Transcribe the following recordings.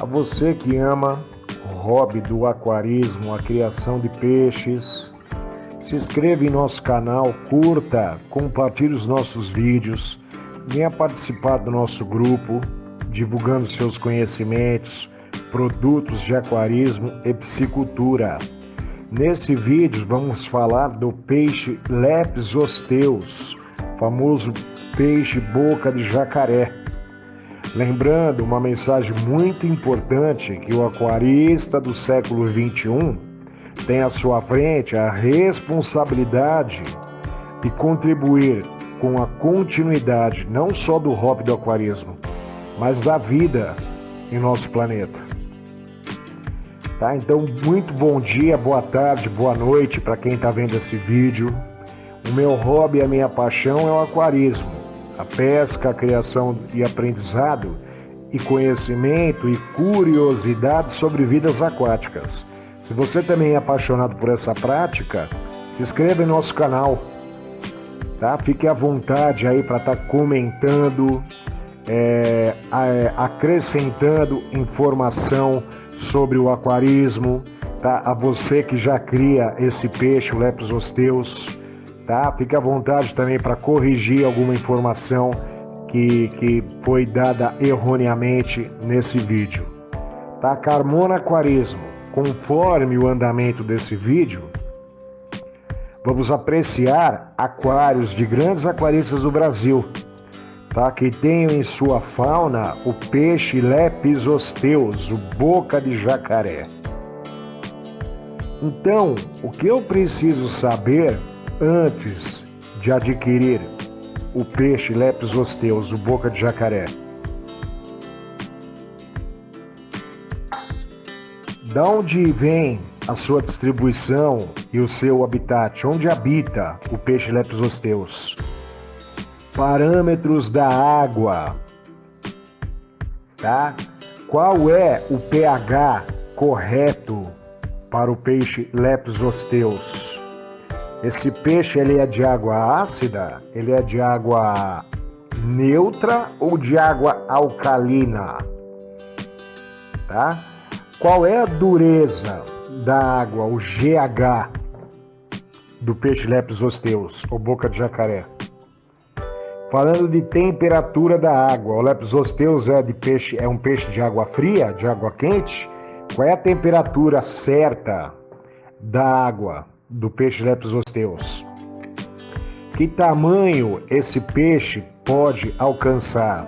A você que ama o hobby do aquarismo, a criação de peixes, se inscreva em nosso canal, curta, compartilhe os nossos vídeos, venha participar do nosso grupo, divulgando seus conhecimentos, produtos de aquarismo e piscicultura. Nesse vídeo vamos falar do peixe Leptosteus, famoso peixe boca de jacaré. Lembrando uma mensagem muito importante que o aquarista do século XXI tem à sua frente a responsabilidade de contribuir com a continuidade não só do hobby do aquarismo, mas da vida em nosso planeta. Tá? Então, muito bom dia, boa tarde, boa noite para quem está vendo esse vídeo. O meu hobby, a minha paixão é o aquarismo, a pesca, a criação e aprendizado e conhecimento e curiosidade sobre vidas aquáticas. Se você também é apaixonado por essa prática, se inscreva em nosso canal, tá? Fique à vontade aí para estar comentando, acrescentando informação sobre o aquarismo, tá? A você que já cria esse peixe, o Leptosteus, tá? Fique à vontade também para corrigir alguma informação que foi dada erroneamente nesse vídeo, tá? Carmona Aquarismo. Conforme o andamento desse vídeo, vamos apreciar aquários de grandes aquaristas do Brasil, tá? Que tenham em sua fauna o peixe Leptosteus, o boca de jacaré. Então, o que eu preciso saber antes de adquirir o peixe Leptosteus, o boca de jacaré? Da onde vem a sua distribuição e o seu habitat? Onde habita o peixe Leptosteus? Parâmetros da água, tá? Qual é o pH correto para o peixe Leptosteus? Esse peixe, ele é de água ácida? Ele é de água neutra ou de água alcalina? Tá? Qual é a dureza da água, o GH, do peixe Leptosteus, ou boca de jacaré? Falando de temperatura da água, o Leptosteus é um peixe de água fria, de água quente? Qual é a temperatura certa da água do peixe Leptosteus? Que tamanho esse peixe pode alcançar?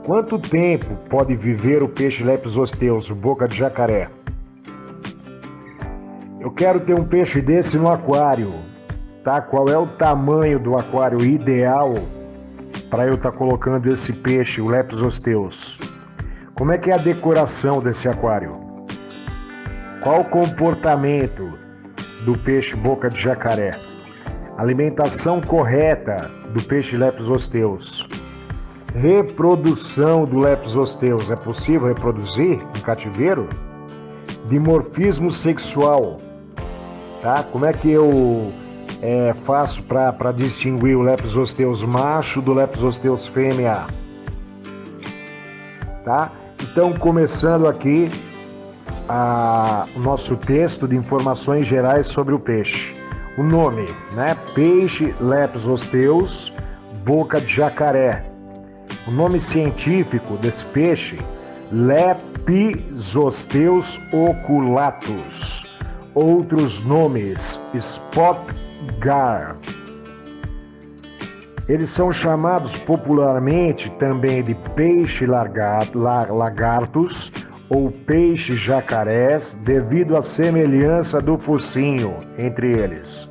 Quanto tempo pode viver o peixe Leptosteus, o boca de jacaré? Eu quero ter um peixe desse no aquário, tá? Qual é o tamanho do aquário ideal para eu estar colocando esse peixe, o Leptosteus? Como é que é a decoração desse aquário? Qual o comportamento do peixe boca de jacaré? Alimentação correta do peixe Leptosteus. Reprodução do Leptosteus. É possível reproduzir em cativeiro? Dimorfismo sexual. Tá? Como é que eu faço para distinguir o Leptosteus macho do Leptosteus fêmea? Tá? Então, começando aqui o nosso texto de informações gerais sobre o peixe. O nome, né? Peixe Leptosteus, boca de jacaré. O nome científico desse peixe, Leptosteus oculatus. Outros nomes, Spot Gar. Eles são chamados popularmente também de peixe lagartos ou peixe jacarés devido à semelhança do focinho entre eles.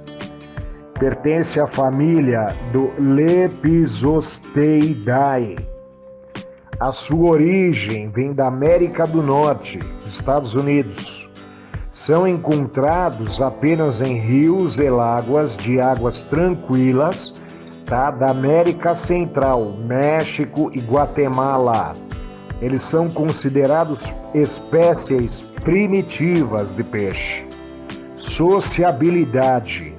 Pertence à família do Lepizosteidae. A sua origem vem da América do Norte, Estados Unidos. São encontrados apenas em rios e láguas de águas tranquilas, tá? Da América Central, México e Guatemala. Eles são considerados espécies primitivas de peixe. Sociabilidade.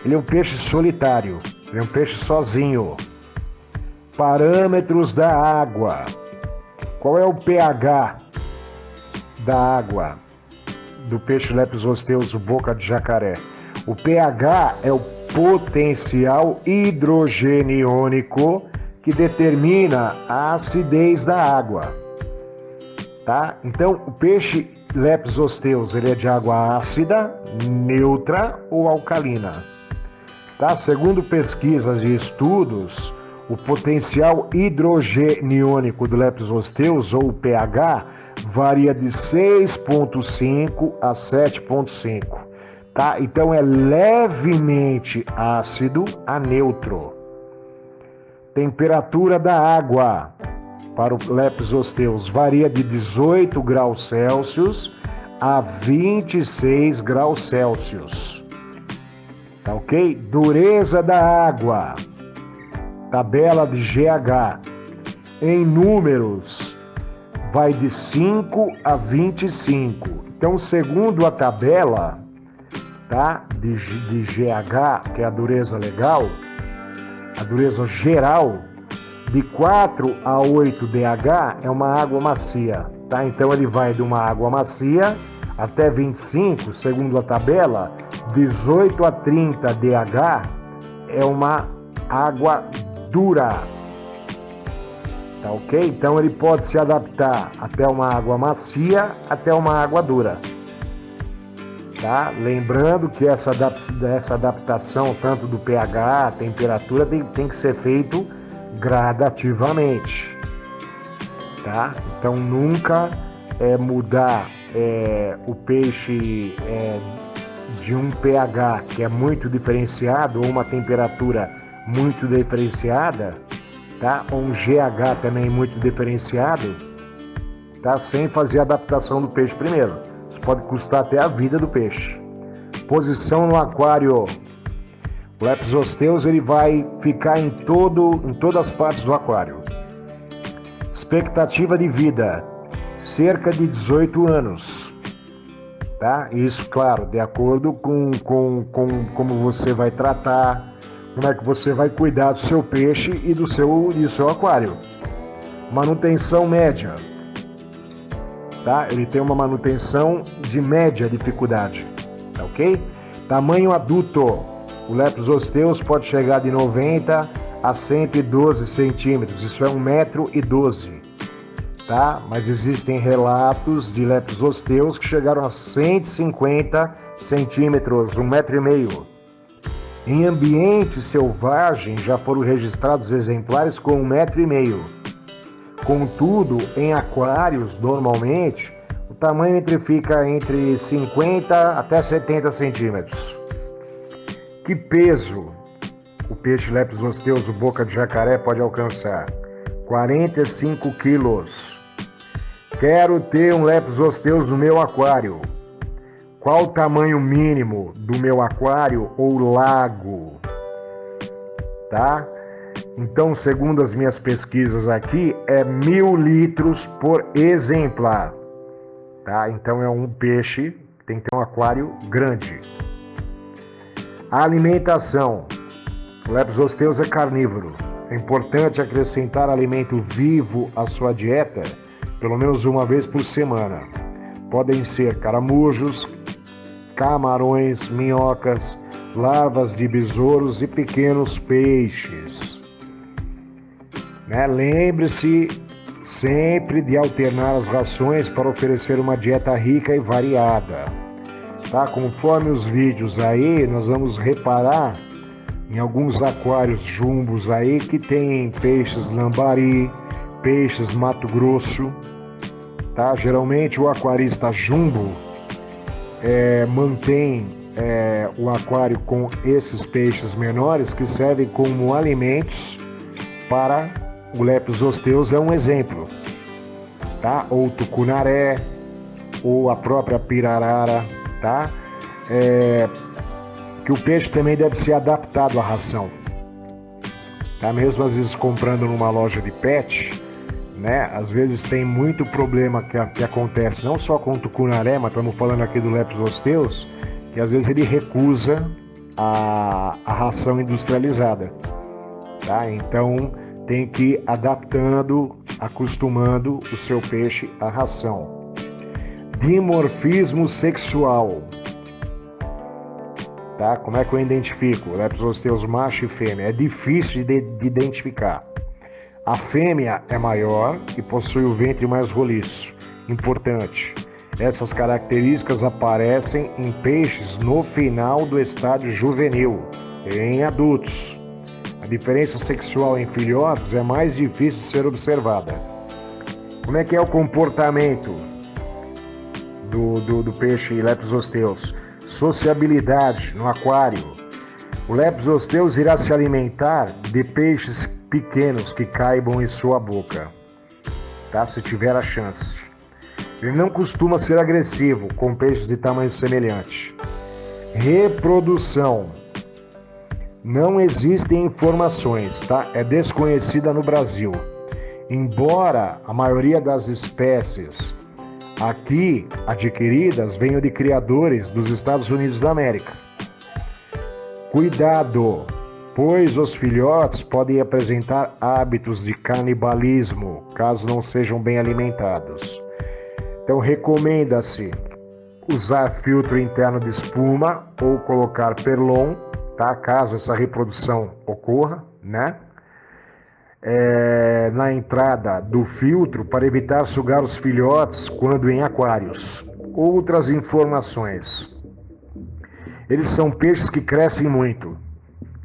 Ele é um peixe solitário, ele é um peixe sozinho. Parâmetros da água. Qual é o pH da água do peixe Lepus hosteus boca de jacaré? O pH é o potencial hidrogeniônico que determina a acidez da água, tá? Então, o peixe Lepus hosteus, ele é de água ácida, neutra ou alcalina, tá? Segundo pesquisas e estudos, o potencial hidrogeniônico do Lepus hosteus, ou o pH, varia de 6,5 a 7,5, tá? Então é levemente ácido a neutro. Temperatura da água para o Lepus hosteus varia de 18 graus Celsius a 26 graus Celsius. Tá ok? Dureza da água. Tabela de GH. Em números, vai de 5 a 25. Então, segundo a tabela, tá, de GH, que é a dureza legal, a dureza geral, de 4 a 8 DH é uma água macia, tá? Então ele vai de uma água macia até 25, segundo a tabela, 18 a 30 DH é uma água dura, tá ok? Então ele pode se adaptar até uma água macia, até uma água dura. Tá? Lembrando que essa adaptação, tanto do pH, temperatura, tem que ser feito gradativamente. Tá? Então nunca mudar o peixe de um pH que é muito diferenciado, ou uma temperatura muito diferenciada, tá? Ou um GH também muito diferenciado, tá? Sem fazer a adaptação do peixe primeiro. Pode custar até a vida do peixe. Posição no aquário. O Lepus hosteus, ele vai ficar em todas as partes do aquário. Expectativa de vida, cerca de 18 anos. Tá? Isso, claro, de acordo com como você vai tratar, como é que você vai cuidar do seu peixe e do seu aquário. Manutenção média. Tá? Ele tem uma manutenção de média dificuldade, tá ok? Tamanho adulto, o Lepus hosteus pode chegar de 90 a 112 centímetros, isso é 1,12 m, tá? Mas existem relatos de Lepus hosteus que chegaram a 150 centímetros, 1,5 m. Em ambiente selvagem já foram registrados exemplares com 1,5 m. Contudo, em aquários, normalmente, o tamanho fica entre 50 até 70 centímetros. Que peso o peixe Lepus hosteus, boca de jacaré, pode alcançar? 45 quilos. Quero ter um Lepus hosteus no meu aquário. Qual o tamanho mínimo do meu aquário ou lago? Tá? Então, segundo as minhas pesquisas aqui, é 1.000 litros por exemplar. Tá? Então, é um peixe que tem que ter um aquário grande. A alimentação. O Lepus hosteus é carnívoro. É importante acrescentar alimento vivo à sua dieta, pelo menos uma vez por semana. Podem ser caramujos, camarões, minhocas, larvas de besouros e pequenos peixes. Lembre-se sempre de alternar as rações para oferecer uma dieta rica e variada. Tá? Conforme os vídeos aí, nós vamos reparar em alguns aquários jumbos aí que tem peixes lambari, peixes Mato Grosso. Tá? Geralmente o aquarista jumbo mantém o aquário com esses peixes menores que servem como alimentos para o Lepus hosteus, é um exemplo, tá? Ou tucunaré, ou a própria pirarara, tá? Que o peixe também deve ser adaptado à ração, tá? Mesmo às vezes comprando numa loja de pet, né? Às vezes tem muito problema que acontece, não só com o tucunaré, mas estamos falando aqui do Lepus hosteus, que às vezes ele recusa a ração industrializada, tá? Então tem que ir adaptando acostumando o seu peixe à ração. Dimorfismo sexual. Tá? Como é que eu identifico? Leptosteus macho e fêmea. É difícil de identificar. A fêmea é maior e possui o ventre mais roliço. Importante. Essas características aparecem em peixes no final do estágio juvenil, em adultos. A diferença sexual em filhotes é mais difícil de ser observada. Como é que é o comportamento do peixe Leptosteus? Sociabilidade no aquário. O Leptosteus irá se alimentar de peixes pequenos que caibam em sua boca, tá? Se tiver a chance. Ele não costuma ser agressivo com peixes de tamanho semelhante. Reprodução. Não existem informações, tá? É desconhecida no Brasil. Embora a maioria das espécies aqui adquiridas venham de criadores dos Estados Unidos da América. Cuidado, pois os filhotes podem apresentar hábitos de canibalismo, caso não sejam bem alimentados. Então, recomenda-se usar filtro interno de espuma ou colocar perlon, tá? Caso essa reprodução ocorra, né? Na entrada do filtro para evitar sugar os filhotes quando em aquários. Outras informações. Eles são peixes que crescem muito,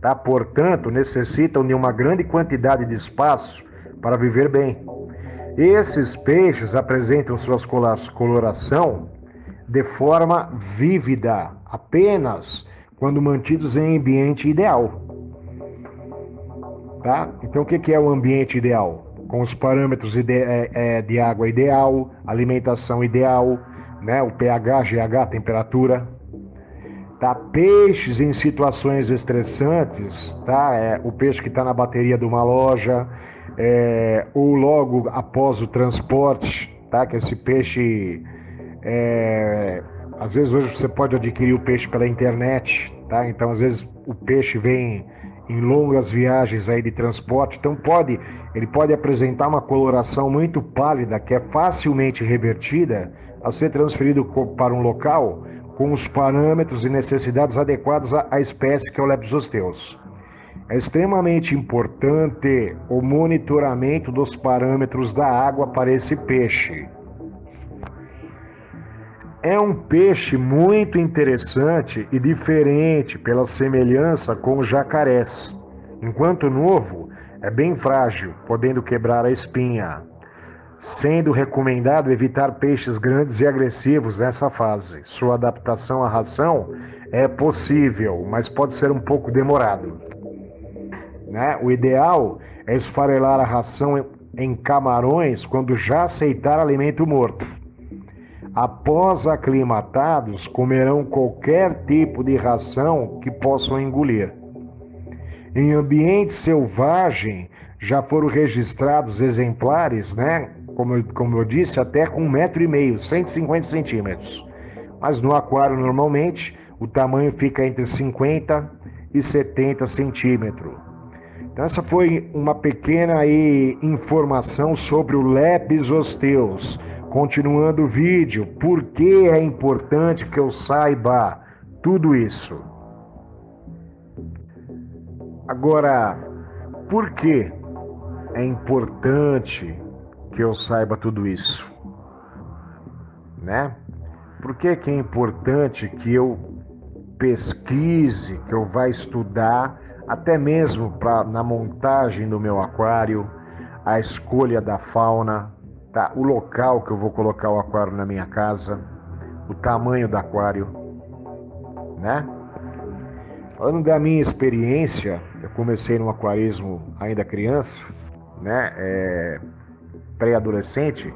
tá? Portanto, necessitam de uma grande quantidade de espaço para viver bem. Esses peixes apresentam suas coloração de forma vívida, apenas quando mantidos em ambiente ideal. Tá? Então, o que é o ambiente ideal? Com os parâmetros de água ideal, alimentação ideal, né? O pH, GH, temperatura. Tá? Peixes em situações estressantes, tá? O peixe que está na bateria de uma loja, ou logo após o transporte, tá? Que esse peixe, às vezes hoje você pode adquirir o peixe pela internet, tá? Então às vezes o peixe vem em longas viagens aí de transporte, então ele pode apresentar uma coloração muito pálida que é facilmente revertida ao ser transferido para um local com os parâmetros e necessidades adequados à espécie que é o Leptosteus. É extremamente importante o monitoramento dos parâmetros da água para esse peixe. É um peixe muito interessante e diferente pela semelhança com os jacarés. Enquanto novo, é bem frágil, podendo quebrar a espinha, sendo recomendado evitar peixes grandes e agressivos nessa fase. Sua adaptação à ração é possível, mas pode ser um pouco demorado. Né? O ideal é esfarelar a ração em camarões quando já aceitar alimento morto. Após aclimatados, comerão qualquer tipo de ração que possam engolir. Em ambiente selvagem, já foram registrados exemplares, né? Como eu disse, até com 1,5 m, 150 centímetros. Mas no aquário, normalmente, o tamanho fica entre 50 e 70 centímetros. Então essa foi uma pequena informação sobre o Leptosteus. Continuando o vídeo, por que é importante que eu saiba tudo isso? Agora, por que é importante que eu saiba tudo isso? Né? Por que é importante que eu pesquise, que eu vá estudar, até mesmo na montagem do meu aquário, a escolha da fauna, tá? O local que eu vou colocar o aquário na minha casa, o tamanho do aquário, né? Falando da minha experiência, eu comecei no aquarismo ainda criança, né? Pré-adolescente.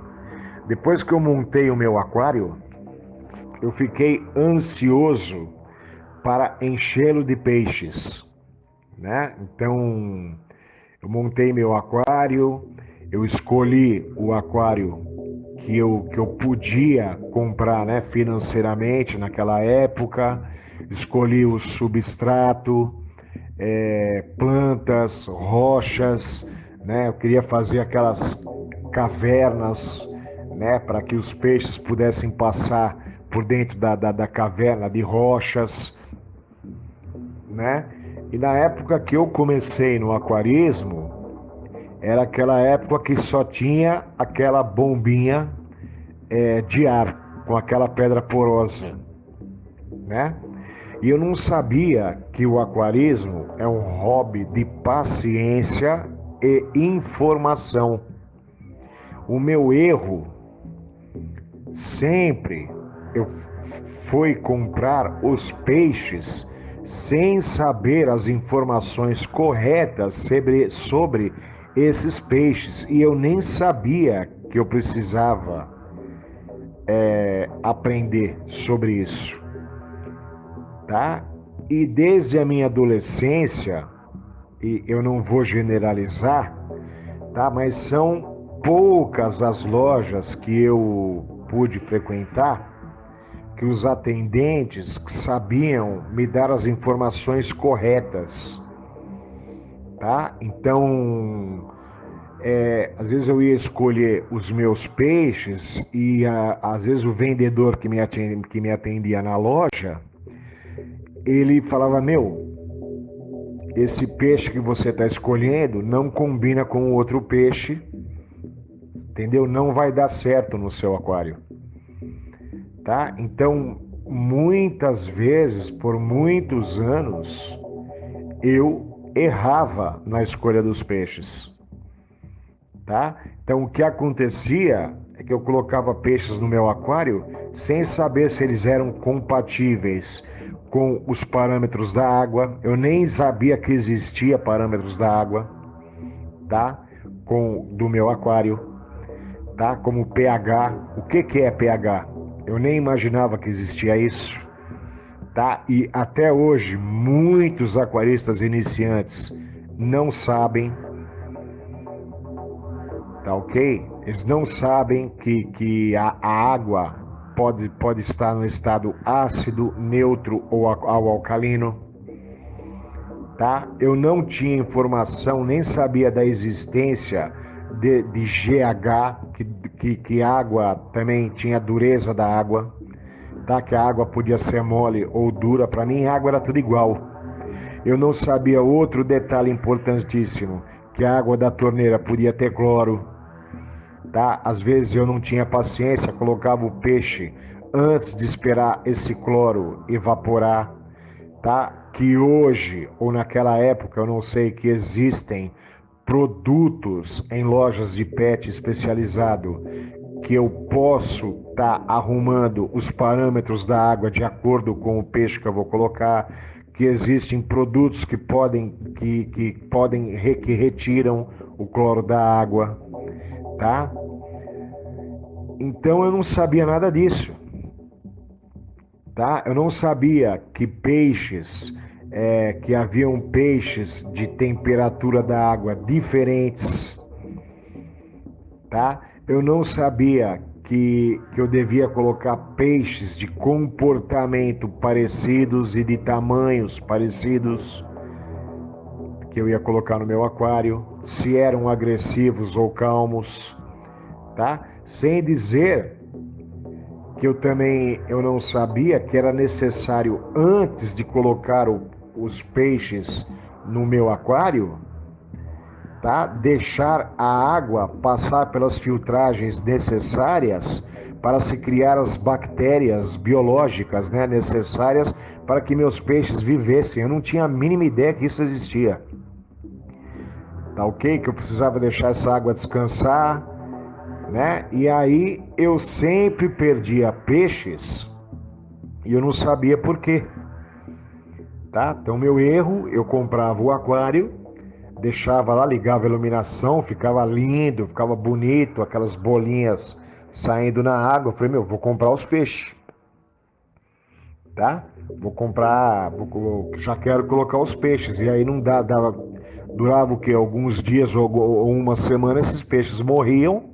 Depois que eu montei o meu aquário, eu fiquei ansioso para enchê-lo de peixes, né? Então, eu montei meu aquário, eu escolhi o aquário que eu podia comprar, né, financeiramente naquela época, escolhi o substrato, plantas, rochas, né? Eu queria fazer aquelas cavernas, né, para que os peixes pudessem passar por dentro da caverna de rochas, né? E na época que eu comecei no aquarismo, era aquela época que só tinha aquela bombinha de ar, com aquela pedra porosa, né? E eu não sabia que o aquarismo é um hobby de paciência e informação. O meu erro sempre eu fui comprar os peixes sem saber as informações corretas sobre esses peixes. E eu nem sabia que eu precisava aprender sobre isso, tá? E desde a minha adolescência, e eu não vou generalizar, tá? Mas são poucas as lojas que eu pude frequentar que os atendentes sabiam me dar as informações corretas, tá? Então, às vezes eu ia escolher os meus peixes e às vezes o vendedor que me atendia na loja, ele falava, esse peixe que você está escolhendo não combina com o outro peixe, entendeu? Não vai dar certo no seu aquário, tá? Então, muitas vezes, por muitos anos, eu errava na escolha dos peixes, tá? Então, o que acontecia é que eu colocava peixes no meu aquário sem saber se eles eram compatíveis com os parâmetros da água. Eu nem sabia que existia parâmetros da água, tá? Do meu aquário, tá? Como pH. O que é pH? Eu nem imaginava que existia isso, tá? E até hoje muitos aquaristas iniciantes não sabem, tá ok? Eles não sabem que a água pode estar no estado ácido, neutro ou ao alcalino, tá? Eu não tinha informação, nem sabia da existência de GH, que água também tinha dureza da água, tá? Que a água podia ser mole ou dura. Para mim, a água era tudo igual. Eu não sabia outro detalhe importantíssimo, que a água da torneira podia ter cloro, tá? Às vezes eu não tinha paciência, colocava o peixe antes de esperar esse cloro evaporar, tá? Que hoje, ou naquela época, eu não sei, que existem produtos em lojas de pet especializado que eu posso estar arrumando os parâmetros da água de acordo com o peixe que eu vou colocar, que existem produtos que retiram o cloro da água, tá? Então eu não sabia nada disso, tá? Eu não sabia que que haviam peixes de temperatura da água diferentes, tá? Eu não sabia que eu devia colocar peixes de comportamento parecidos e de tamanhos parecidos que eu ia colocar no meu aquário, se eram agressivos ou calmos, tá? Sem dizer que eu não sabia que era necessário, antes de colocar os peixes no meu aquário, tá? Deixar a água passar pelas filtragens necessárias para se criar as bactérias biológicas, né, necessárias para que meus peixes vivessem. Eu não tinha a mínima ideia que isso existia, tá ok? Que eu precisava deixar essa água descansar, né? E aí eu sempre perdia peixes e eu não sabia por quê, tá? Então meu erro, eu comprava o aquário, deixava lá, ligava a iluminação, ficava lindo, ficava bonito, aquelas bolinhas saindo na água. Eu falei, vou comprar os peixes, tá? Já quero colocar os peixes. E aí não durava o quê? Alguns dias ou uma semana, esses peixes morriam,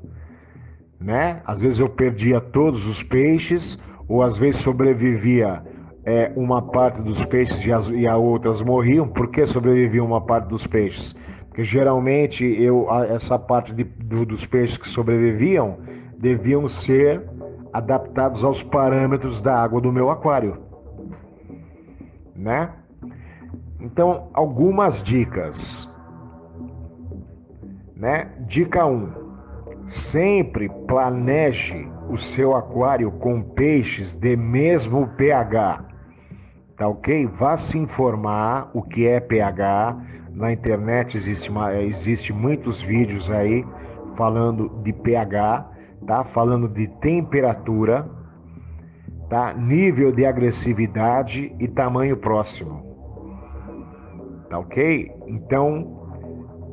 né? Às vezes eu perdia todos os peixes, ou às vezes sobrevivia uma parte dos peixes e a outras morriam. Por que sobrevivia uma parte dos peixes? Porque geralmente essa parte dos peixes que sobreviviam deviam ser adaptados aos parâmetros da água do meu aquário, né? Então, algumas dicas, né? Dica 1: sempre planeje o seu aquário com peixes de mesmo pH, tá ok? Vá se informar o que é pH. Na internet existe muitos vídeos aí falando de pH, tá? Falando de temperatura, tá? Nível de agressividade e tamanho próximo, tá ok? Então,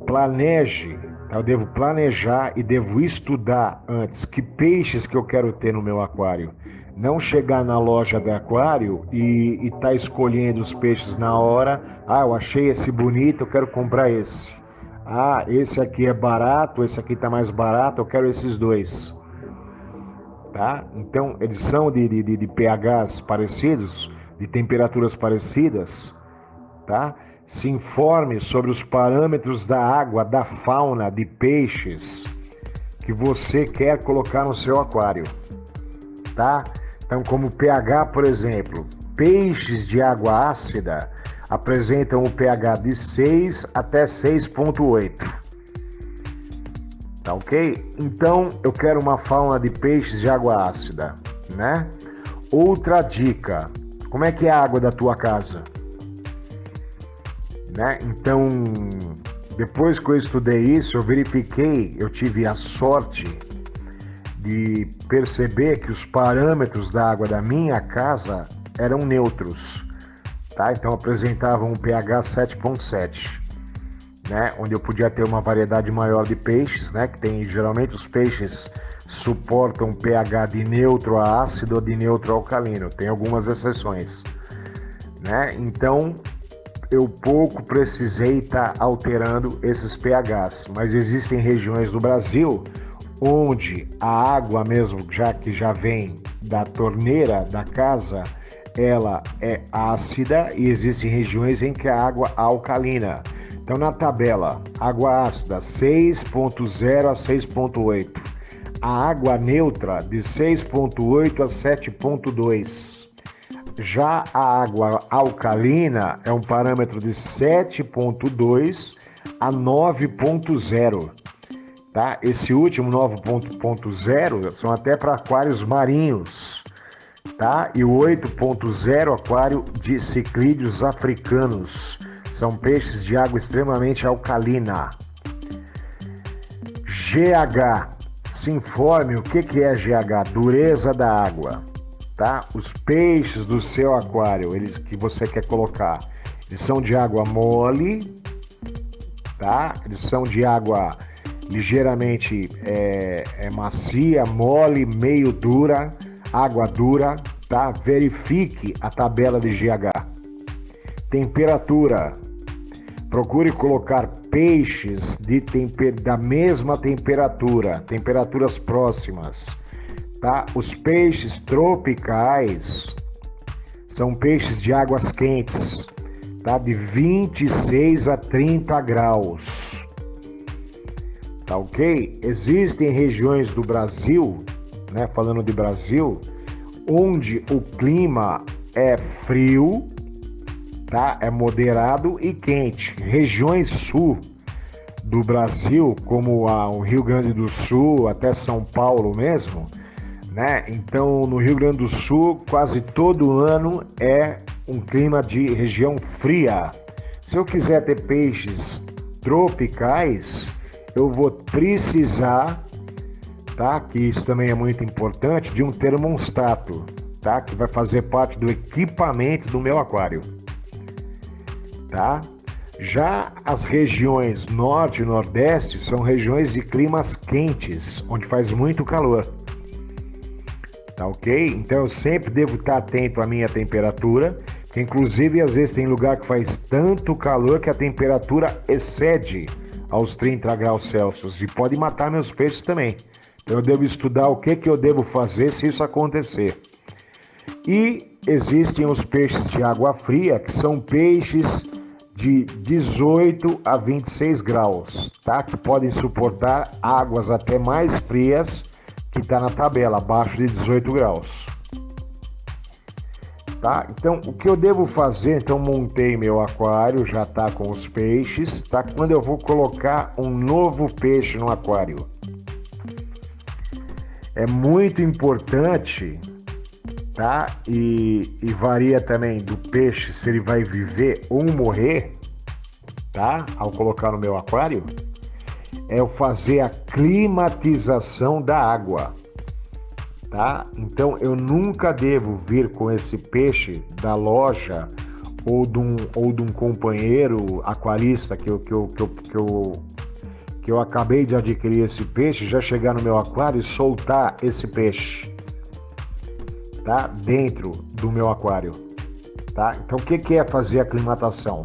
planeje, tá? Eu devo planejar e devo estudar antes que peixes que eu quero ter no meu aquário. Não chegar na loja de aquário e tá escolhendo os peixes na hora. Ah, eu achei esse bonito, eu quero comprar esse. Ah, esse aqui é barato, esse aqui tá mais barato, eu quero esses dois. Tá? Então, eles são de pHs parecidos, de temperaturas parecidas, tá? Se informe sobre os parâmetros da água, da fauna, de peixes que você quer colocar no seu aquário, tá? Então, como pH, por exemplo, peixes de água ácida apresentam um pH de 6 até 6,8. Tá ok? Então, eu quero uma fauna de peixes de água ácida, né? Outra dica: como é que é a água da tua casa? Né? Então, depois que eu estudei isso, eu verifiquei, eu tive a sorte de perceber que os parâmetros da água da minha casa eram neutros, tá? Então apresentavam um pH 7,7, né? Onde eu podia ter uma variedade maior de peixes, né? Que tem, geralmente os peixes suportam pH de neutro a ácido ou de neutro a alcalino, tem algumas exceções, né? Então eu pouco precisei estar alterando esses pHs, mas existem regiões do Brasil onde a água mesmo, já que já vem da torneira da casa, ela é ácida, e existem regiões em que a água é alcalina. Então, na tabela, água ácida 6,0 a 6,8, a água neutra de 6,8 a 7,2. Já a água alcalina é um parâmetro de 7,2 a 9,0. Tá? Esse último 9,0 são até para aquários marinhos, tá? E o 8,0 aquário de ciclídeos africanos. São peixes de água extremamente alcalina. GH. Se informe o que é GH, dureza da água, tá? Os peixes do seu aquário, eles que você quer colocar, eles são de água mole, tá? Eles são de água ligeiramente macia, mole, meio dura, água dura, tá? Verifique a tabela de GH. Temperatura. Procure colocar peixes da mesma temperatura, temperaturas próximas, tá? Os peixes tropicais são peixes de águas quentes, tá? De 26 a 30 graus. Tá ok? Existem regiões do Brasil, né, falando de Brasil, onde o clima é frio, tá? É moderado e quente. Regiões sul do Brasil, como o Rio Grande do Sul, até São Paulo mesmo, né? Então, no Rio Grande do Sul, quase todo ano é um clima de região fria. Se eu quiser ter peixes tropicais, eu vou precisar, tá? Que isso também é muito importante, de um termostato, tá? Que vai fazer parte do equipamento do meu aquário, tá? Já as regiões norte e nordeste são regiões de climas quentes, onde faz muito calor, tá ok? Então eu sempre devo estar atento à minha temperatura, que inclusive às vezes tem lugar que faz tanto calor que a temperatura excede aos 30 graus Celsius e pode matar meus peixes também. Então eu devo estudar o que eu devo fazer se isso acontecer. E existem os peixes de água fria, que são peixes de 18 a 26 graus, tá? Que podem suportar águas até mais frias que está na tabela, abaixo de 18 graus. Tá? Então, o que eu devo fazer? Então, montei meu aquário, já está com os peixes, tá? Quando eu vou colocar um novo peixe no aquário, é muito importante, tá? E varia também do peixe se ele vai viver ou morrer, tá? Ao colocar no meu aquário, é eu fazer a climatização da água. Tá? Então eu nunca devo vir com esse peixe da loja ou de um companheiro aquarista que eu acabei de adquirir esse peixe, já chegar no meu aquário e soltar esse peixe, tá? Dentro do meu aquário, tá? Então o que é fazer a aclimatação?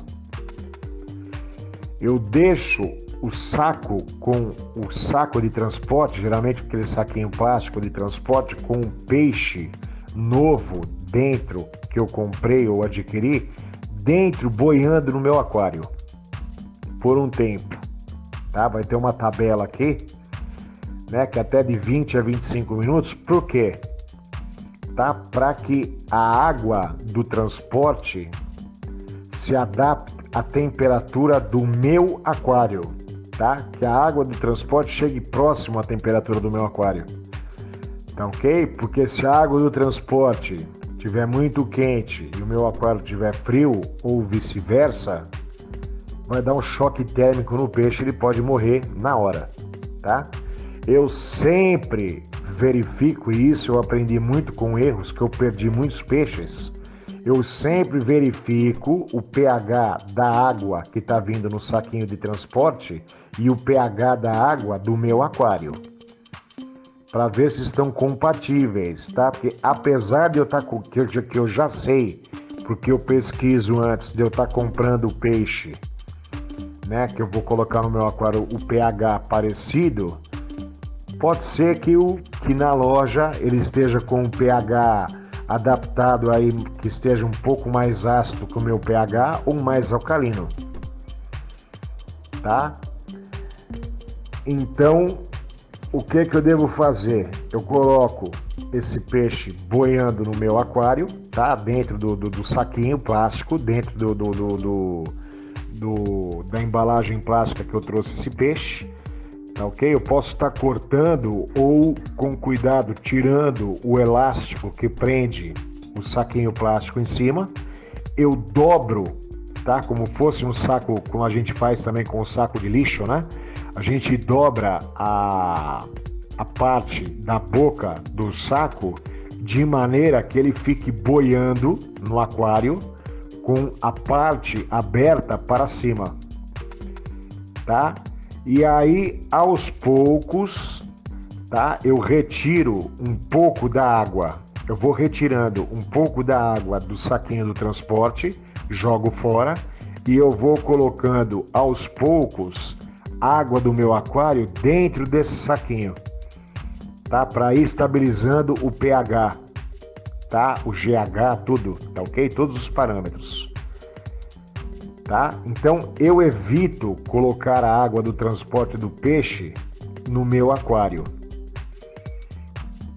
Eu deixo o saco com o saco de transporte, geralmente aquele saquinho plástico de transporte com um peixe novo dentro que eu comprei ou adquiri, dentro boiando no meu aquário por um tempo, tá? Vai ter uma tabela aqui, né, que é até de 20 a 25 minutos. Por quê? Tá? Para que a água do transporte se adapte à temperatura do meu aquário. Tá? Que a água do transporte chegue próximo à temperatura do meu aquário. Tá ok? Porque se a água do transporte estiver muito quente e o meu aquário estiver frio ou vice-versa, vai dar um choque térmico no peixe, ele pode morrer na hora, tá? Eu sempre verifico isso, eu aprendi muito com erros, que eu perdi muitos peixes. Eu sempre verifico o pH da água que está vindo no saquinho de transporte e o pH da água do meu aquário, para ver se estão compatíveis, tá? Porque apesar de eu estar com que eu já sei, porque eu pesquiso antes de eu estar comprando o peixe, né? Que eu vou colocar no meu aquário o pH parecido, pode ser que na loja ele esteja com o pH adaptado aí, que esteja um pouco mais ácido que o meu pH ou mais alcalino, tá? Então, o que eu devo fazer? Eu coloco esse peixe boiando no meu aquário, tá? Dentro do saquinho plástico, dentro da embalagem plástica que eu trouxe esse peixe. Tá ok? Eu posso estar cortando ou, com cuidado, tirando o elástico que prende o saquinho plástico em cima. Eu dobro, tá? Como fosse um saco, como a gente faz também com o saco de lixo, né? A gente dobra a parte da boca do saco de maneira que ele fique boiando no aquário com a parte aberta para cima, tá? E aí, aos poucos, tá? Eu retiro um pouco da água. Eu vou retirando um pouco da água do saquinho do transporte, jogo fora, e eu vou colocando aos poucos água do meu aquário dentro desse saquinho, tá? Para ir estabilizando o pH, tá? O GH, tudo, tá ok? Todos os parâmetros. Tá? Então eu evito colocar a água do transporte do peixe no meu aquário,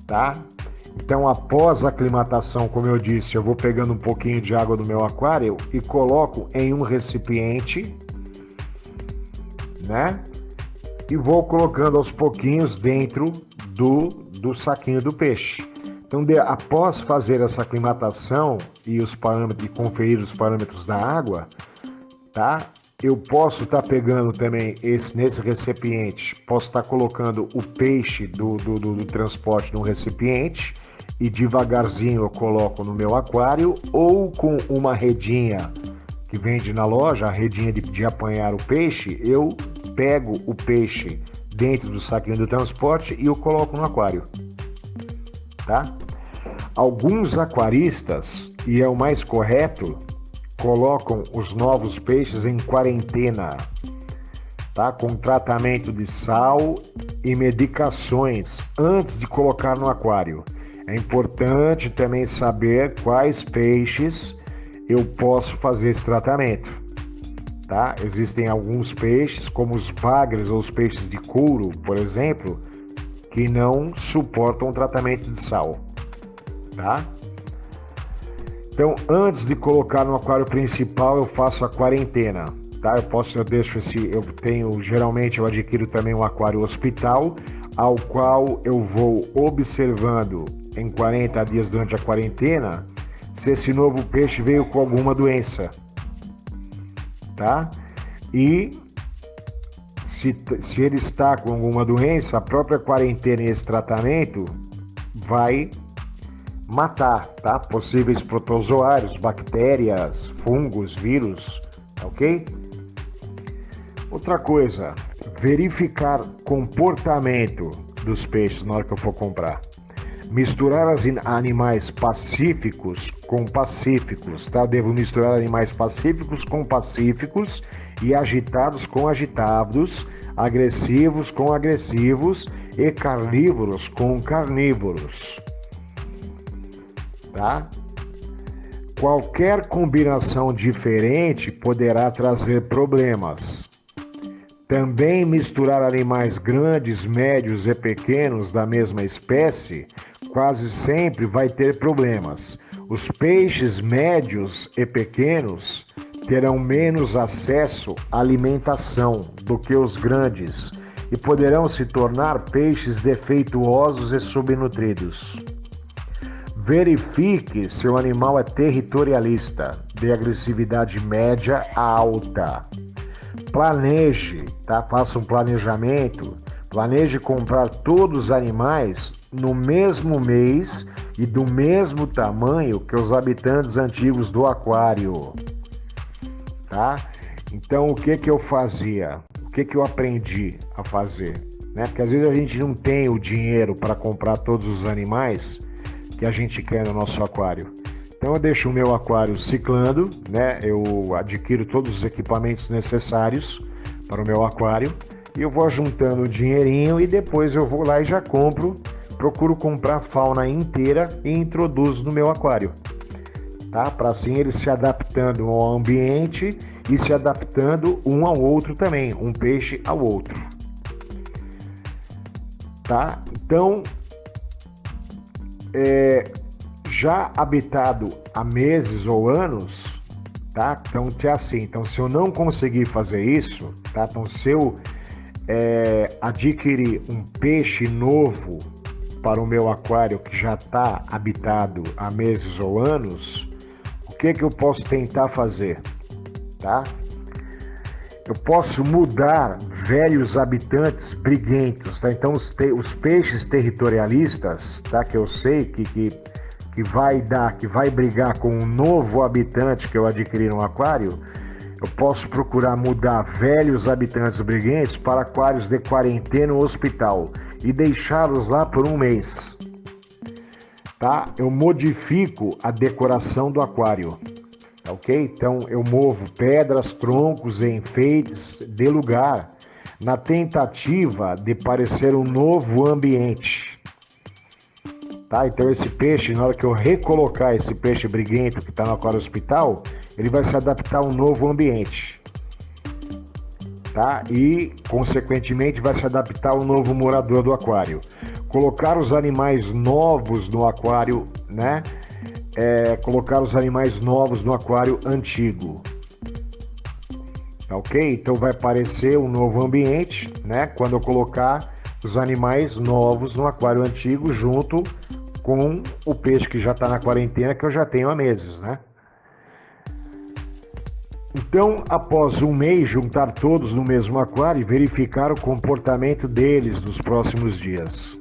tá? Então após a aclimatação, como eu disse, eu vou pegando um pouquinho de água do meu aquário e coloco em um recipiente, né? E vou colocando aos pouquinhos dentro do saquinho do peixe. Então após fazer essa aclimatação e os parâmetros, e conferir os parâmetros da água, tá? Eu posso estar pegando também nesse recipiente, posso estar colocando o peixe do transporte num recipiente e devagarzinho eu coloco no meu aquário, ou com uma redinha que vende na loja, a redinha de apanhar o peixe, eu pego o peixe dentro do saquinho do transporte e eu coloco no aquário, tá? Alguns aquaristas, e é o mais correto, colocam os novos peixes em quarentena, tá? Com tratamento de sal e medicações antes de colocar no aquário. É importante também saber quais peixes eu posso fazer esse tratamento, tá? Existem alguns peixes, como os bagres ou os peixes de couro, por exemplo, que não suportam tratamento de sal, tá? Então, antes de colocar no aquário principal, eu faço a quarentena, tá? Geralmente eu adquiro também um aquário hospital, ao qual eu vou observando em 40 dias durante a quarentena se esse novo peixe veio com alguma doença, tá? E se ele está com alguma doença, a própria quarentena e esse tratamento vai matar, tá? Possíveis protozoários, bactérias, fungos, vírus, ok? Outra coisa, verificar comportamento dos peixes na hora que eu for comprar. Misturar animais pacíficos com pacíficos, tá? Eu devo misturar animais pacíficos com pacíficos e agitados com agitados, agressivos com agressivos e carnívoros com carnívoros, tá? Qualquer combinação diferente poderá trazer problemas. Também misturar animais grandes, médios e pequenos da mesma espécie quase sempre vai ter problemas. Os peixes médios e pequenos terão menos acesso à alimentação do que os grandes e poderão se tornar peixes defeituosos e subnutridos. Verifique se o animal é territorialista, de agressividade média a alta. Planeje, tá? Faça um planejamento. Planeje comprar todos os animais no mesmo mês e do mesmo tamanho que os habitantes antigos do aquário, tá? Então, o que eu fazia? O que eu aprendi a fazer, né? Porque às vezes a gente não tem o dinheiro para comprar todos os animais que a gente quer no nosso aquário. Então eu deixo o meu aquário ciclando, né? Eu adquiro todos os equipamentos necessários para o meu aquário e eu vou juntando o dinheirinho e depois eu vou lá e já procuro comprar a fauna inteira e introduzo no meu aquário, tá? Para assim eles se adaptando ao ambiente e se adaptando um ao outro também, um peixe ao outro, tá? Então, já habitado há meses ou anos, tá? Então, então, se eu não conseguir fazer isso, tá? Então, se eu adquirir um peixe novo para o meu aquário que já está habitado há meses ou anos, o que eu posso tentar fazer, tá? Eu posso mudar velhos habitantes briguentos, tá? Então, os peixes territorialistas, tá? Que eu sei que vai brigar com um novo habitante que eu adquiri no aquário, eu posso procurar mudar velhos habitantes briguentos para aquários de quarentena ou hospital e deixá-los lá por um mês, tá? Eu modifico a decoração do aquário, tá ok? Então eu movo pedras, troncos e enfeites de lugar na tentativa de parecer um novo ambiente. Tá? Então esse peixe, na hora que eu recolocar esse peixe briguento que está no aquário hospital, ele vai se adaptar a um novo ambiente, tá? E consequentemente vai se adaptar ao novo morador do aquário. Colocar os animais novos no aquário, né? Colocar os animais novos no aquário antigo, tá ok? Então vai parecer um novo ambiente, né? Quando eu colocar os animais novos no aquário antigo junto com o peixe que já está na quarentena, que eu já tenho há meses, né? Então, após um mês, juntar todos no mesmo aquário e verificar o comportamento deles nos próximos dias.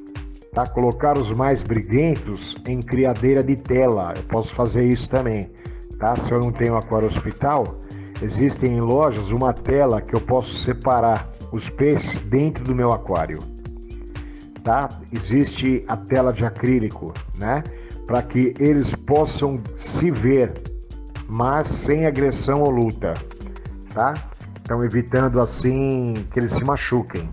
Tá? Colocar os mais briguentos em criadeira de tela, eu posso fazer isso também. Tá? Se eu não tenho aquário hospital, existem em lojas uma tela que eu posso separar os peixes dentro do meu aquário. Tá? Existe a tela de acrílico, né? Para que eles possam se ver, mas sem agressão ou luta, tá? Então evitando assim que eles se machuquem,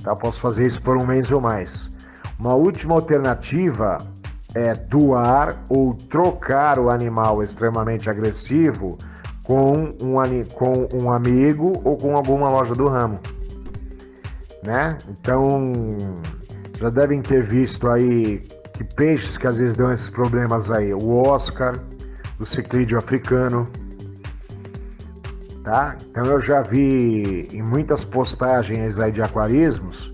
tá? Eu posso fazer isso por um mês ou mais. Uma última alternativa é doar ou trocar o animal extremamente agressivo com um amigo ou com alguma loja do ramo, né? Então, já devem ter visto aí que peixes que às vezes dão esses problemas aí, o Oscar, o ciclídeo africano, tá? Então eu já vi em muitas postagens aí de aquarismos,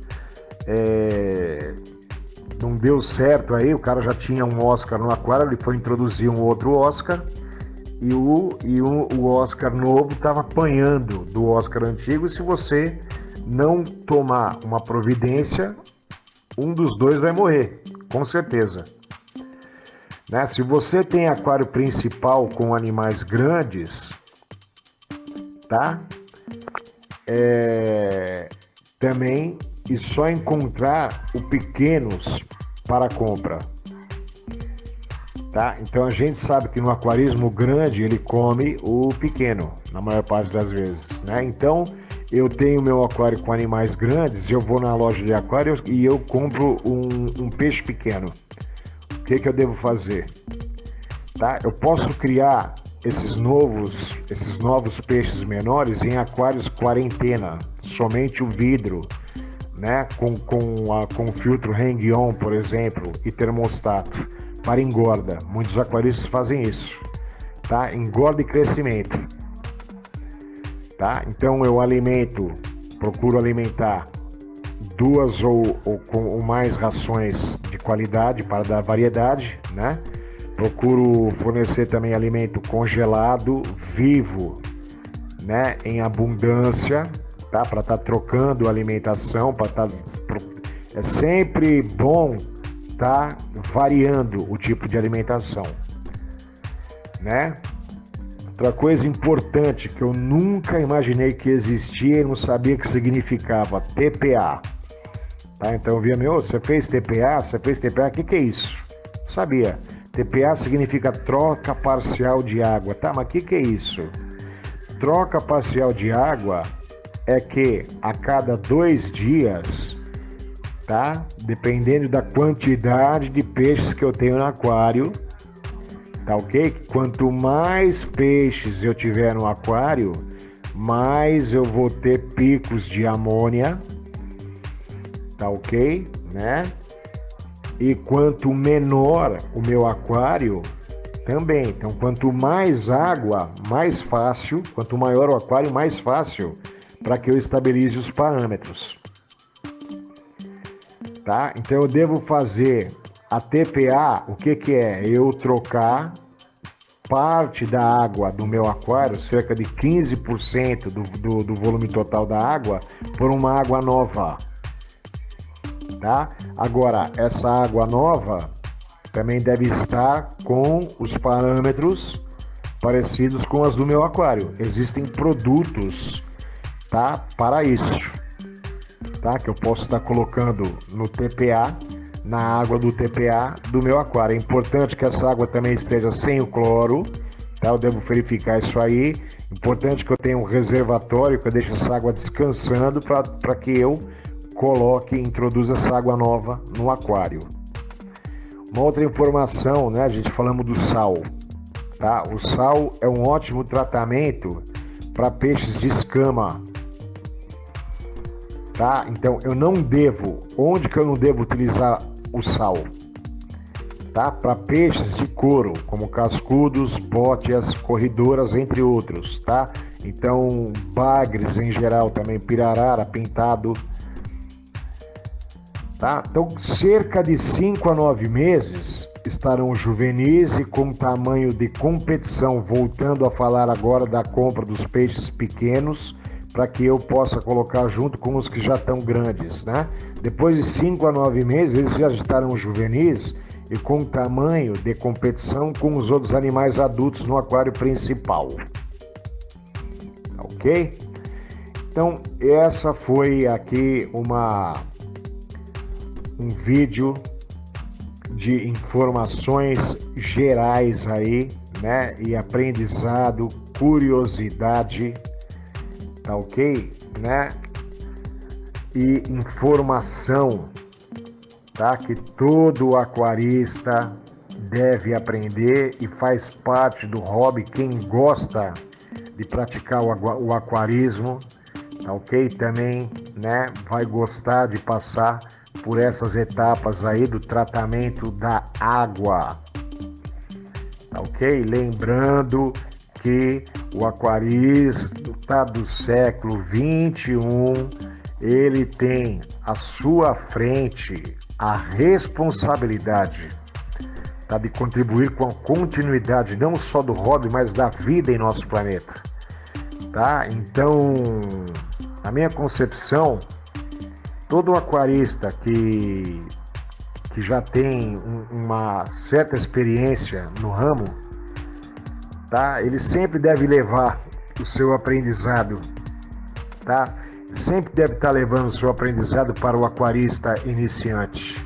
não deu certo aí, o cara já tinha um Oscar no aquário, ele foi introduzir um outro Oscar, e o Oscar novo estava apanhando do Oscar antigo, e se você não tomar uma providência, um dos dois vai morrer, com certeza. Né? Se você tem aquário principal com animais grandes, tá? Também, e só encontrar o pequenos para compra. Tá? Então a gente sabe que no aquarismo grande ele come o pequeno, na maior parte das vezes, né? Então eu tenho meu aquário com animais grandes, eu vou na loja de aquário e eu compro um peixe pequeno. O que eu devo fazer? Tá? Eu posso criar esses novos peixes menores em aquários quarentena, somente o vidro, né? Com filtro hang-on, por exemplo, e termostato, para engorda. Muitos aquaristas fazem isso, tá? Engorda e crescimento, tá? Então eu procuro alimentar 2 ou mais rações de qualidade para dar variedade, né? Procuro fornecer também alimento congelado, vivo, né? Em abundância, tá? Para estar trocando alimentação, é sempre bom tá variando o tipo de alimentação, né? Outra coisa importante que eu nunca imaginei que existia e não sabia que significava TPA, tá? Então eu via, você fez TPA? O que é isso? Não sabia. TPA significa troca parcial de água, tá? Mas o que é isso? Troca parcial de água é que a cada 2 dias, tá? Dependendo da quantidade de peixes que eu tenho no aquário, tá ok? Quanto mais peixes eu tiver no aquário, mais eu vou ter picos de amônia, tá ok? Né? E quanto menor o meu aquário, também. Então, quanto mais água, mais fácil, quanto maior o aquário, mais fácil para que eu estabilize os parâmetros. Tá? Então eu devo fazer a TPA, o que é? Eu trocar parte da água do meu aquário, cerca de 15% do volume total da água, por uma água nova. Tá? Agora, essa água nova também deve estar com os parâmetros parecidos com as do meu aquário. Existem produtos, tá? Para isso. Tá? Que eu posso estar colocando no TPA, na água do TPA do meu aquário. É importante que essa água também esteja sem o cloro, tá? Eu devo verificar isso aí. Importante que eu tenha um reservatório, que eu deixe essa água descansando para que eu introduza essa água nova no aquário. Uma outra informação, né? A gente falamos do sal, tá? O sal é um ótimo tratamento para peixes de escama. Tá? Então onde que eu não devo utilizar o sal? Tá? Para peixes de couro, como cascudos, bótias, corredoras, entre outros, tá? Então, bagres em geral também, pirarara, pintado, tá? Então, cerca de 5 a 9 meses estarão juvenis e com tamanho de competição, voltando a falar agora da compra dos peixes pequenos, para que eu possa colocar junto com os que já estão grandes, né? Depois de 5 a 9 meses, eles já estarão juvenis e com tamanho de competição com os outros animais adultos no aquário principal. Ok? Então, essa foi aqui um vídeo de informações gerais aí, né? E aprendizado, curiosidade, tá ok? Né? E informação, tá? Que todo aquarista deve aprender e faz parte do hobby. Quem gosta de praticar o aquarismo, tá ok? Também, né, vai gostar de passar por essas etapas aí do tratamento da água, tá ok? Lembrando que o aquarista do século 21, ele tem à sua frente a responsabilidade, tá, de contribuir com a continuidade não só do hobby, mas da vida em nosso planeta, tá? Então, a minha concepção, todo aquarista que já tem uma certa experiência no ramo, tá? Ele sempre deve levar o seu aprendizado, tá? Sempre deve estar levando o seu aprendizado para o aquarista iniciante,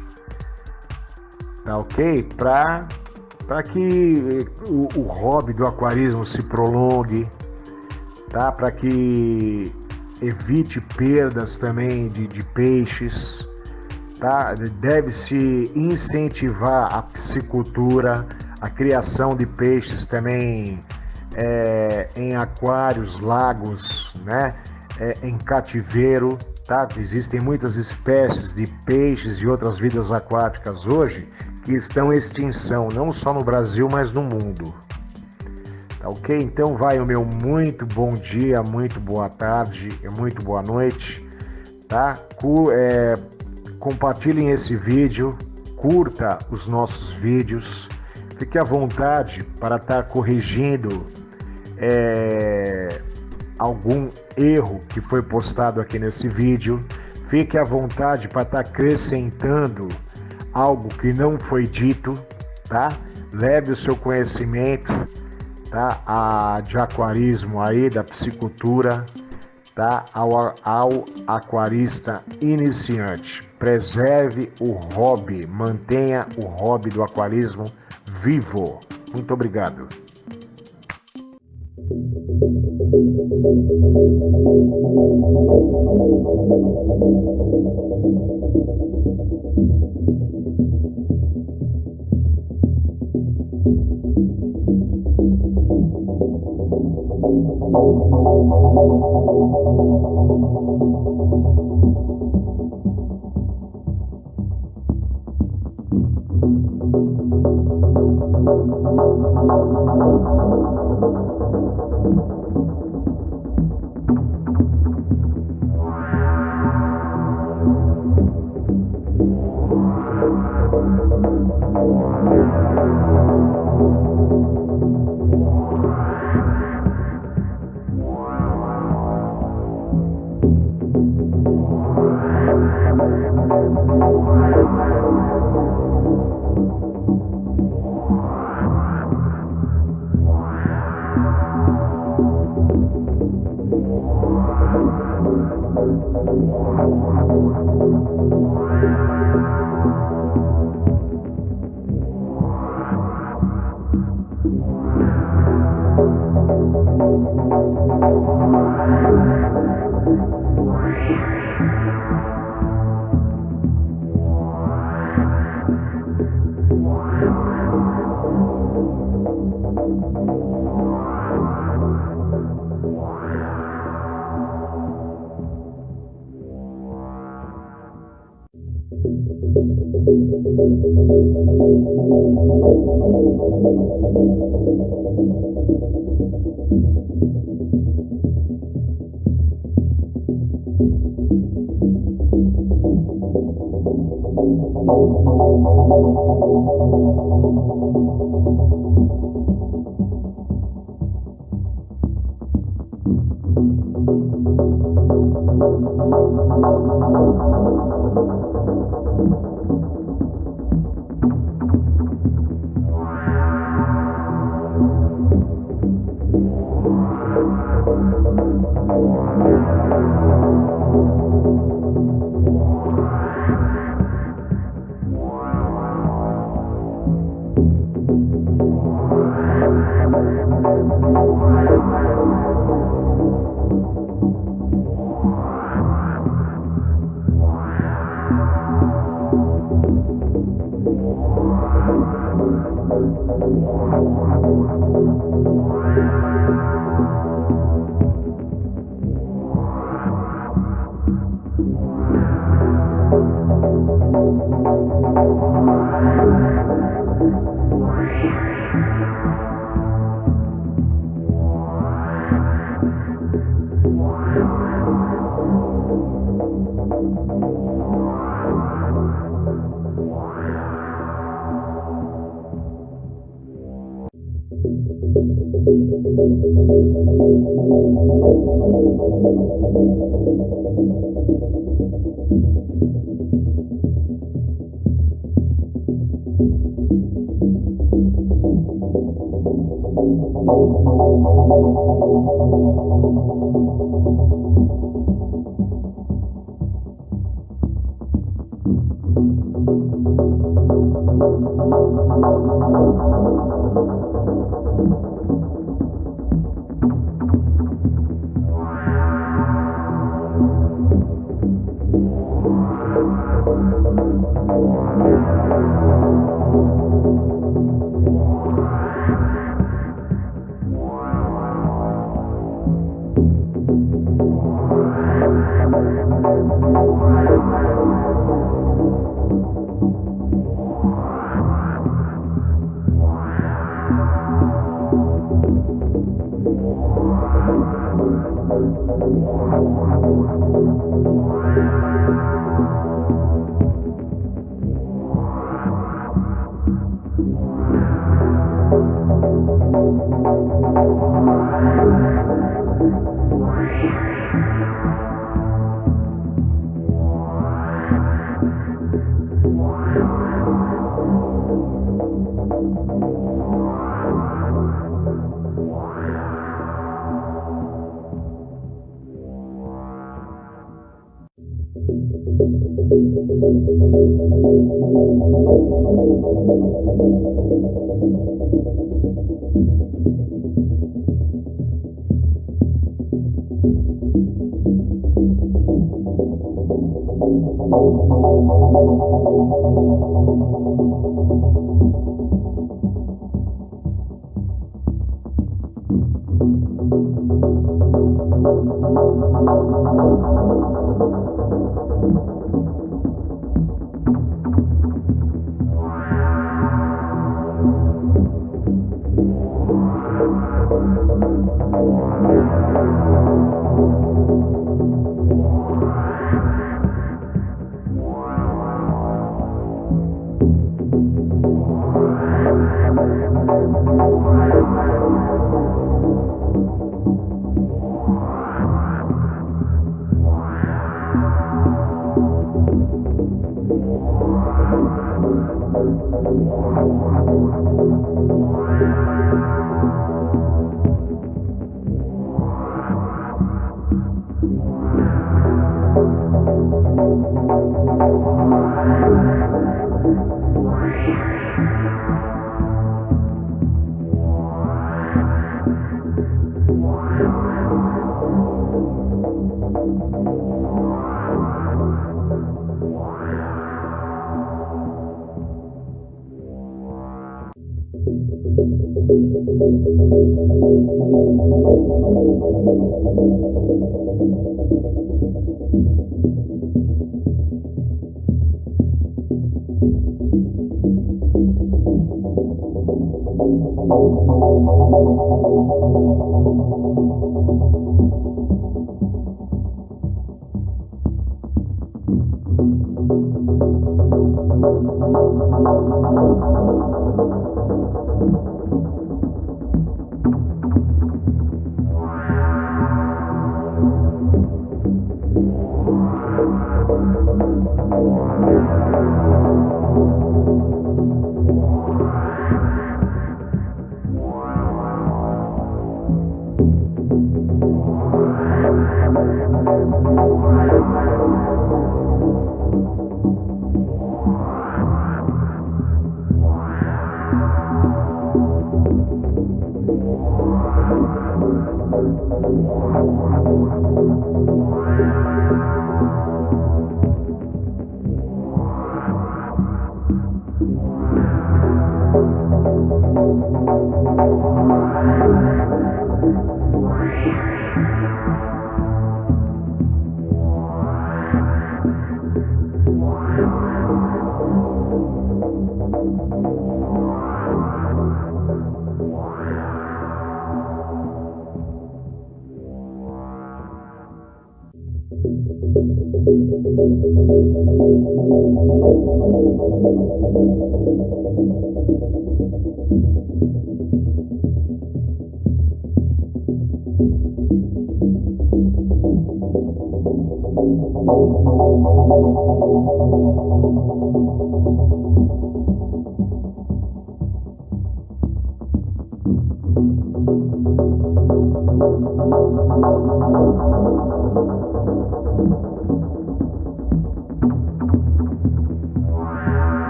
tá ok? Para que o hobby do aquarismo se prolongue, tá? Para que evite perdas também de peixes, tá? Deve-se incentivar a piscicultura, a criação de peixes também em aquários, lagos, né? Em cativeiro, tá? Existem muitas espécies de peixes e outras vidas aquáticas hoje que estão em extinção, não só no Brasil, mas no mundo. Tá ok? Então vai o meu muito bom dia, muito boa tarde e muito boa noite, tá? Compartilhem esse vídeo, curta os nossos vídeos, fique à vontade para estar corrigindo algum erro que foi postado aqui nesse vídeo. Fique à vontade para estar acrescentando algo que não foi dito, tá? Leve o seu conhecimento, tá? De aquarismo aí, da piscicultura, tá? Ao aquarista iniciante. Preserve o hobby, mantenha o hobby do aquarismo vivo. Muito obrigado.